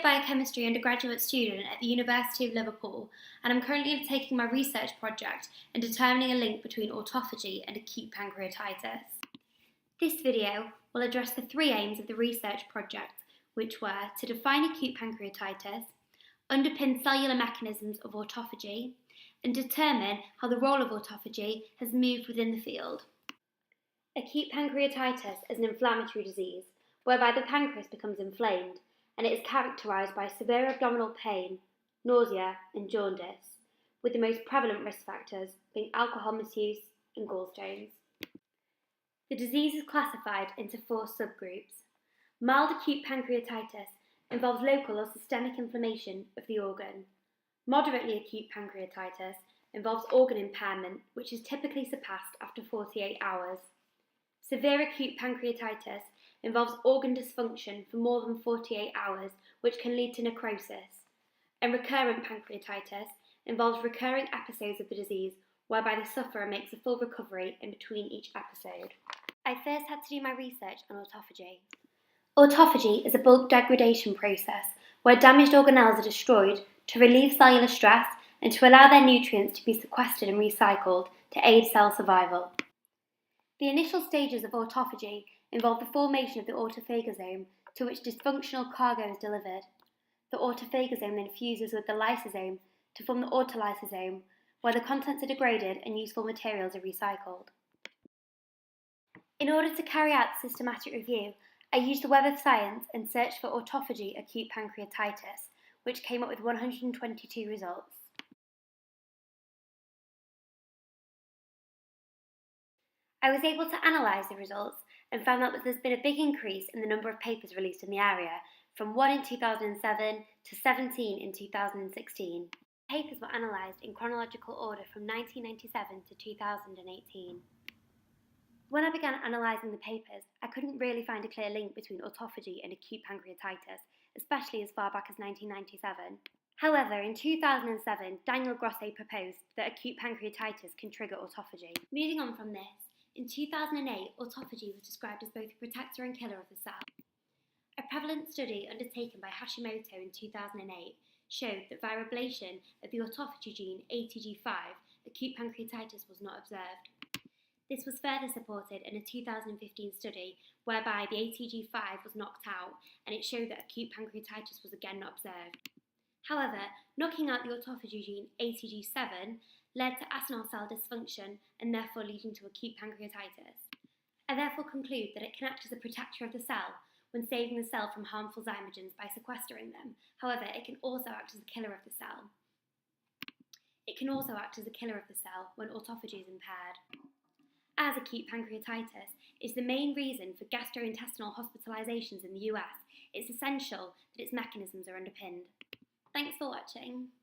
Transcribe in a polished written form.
biochemistry undergraduate student at the University of Liverpool, and I'm currently undertaking my research project in determining a link between autophagy and acute pancreatitis. This video will address the three aims of the research project, which were to define acute pancreatitis, underpin cellular mechanisms of autophagy, and determine how the role of autophagy has moved within the field. Acute pancreatitis is an inflammatory disease whereby the pancreas becomes inflamed, and it is characterised by severe abdominal pain, nausea and jaundice, with the most prevalent risk factors being alcohol misuse and gallstones. The disease is classified into four subgroups. Mild acute pancreatitis involves local or systemic inflammation of the organ. Moderately acute pancreatitis involves organ impairment, which is typically surpassed after 48 hours. Severe acute pancreatitis involves organ dysfunction for more than 48 hours, which can lead to necrosis. And recurrent pancreatitis involves recurring episodes of the disease, whereby the sufferer makes a full recovery in between each episode. I first had to do my research on autophagy. Autophagy is a bulk degradation process where damaged organelles are destroyed to relieve cellular stress and to allow their nutrients to be sequestered and recycled to aid cell survival. The initial stages of autophagy involve the formation of the autophagosome, to which dysfunctional cargo is delivered. The autophagosome then fuses with the lysosome to form the autolysosome, where the contents are degraded and useful materials are recycled. In order to carry out the systematic review, I used the Web of Science and searched for autophagy acute pancreatitis, which came up with 122 results. I was able to analyse the results and found that there's been a big increase in the number of papers released in the area, from 1 in 2007 to 17 in 2016. Papers were analysed in chronological order from 1997 to 2018. When I began analysing the papers, I couldn't really find a clear link between autophagy and acute pancreatitis, especially as far back as 1997. However, in 2007, Daniel Grosse proposed that acute pancreatitis can trigger autophagy. Moving on from this, in 2008, autophagy was described as both a protector and killer of the cell. A prevalent study undertaken by Hashimoto in 2008 showed that via ablation of the autophagy gene ATG5, acute pancreatitis was not observed. This was further supported in a 2015 study whereby the ATG5 was knocked out, and it showed that acute pancreatitis was again not observed. However, knocking out the autophagy gene ATG7 led to acinar cell dysfunction and therefore leading to acute pancreatitis. I therefore conclude that it can act as a protector of the cell when saving the cell from harmful zymogens by sequestering them. However, it can also act as a killer of the cell. It can also act as a killer of the cell when autophagy is impaired. As acute pancreatitis is the main reason for gastrointestinal hospitalizations in the US, it's essential that its mechanisms are underpinned. Thanks for watching.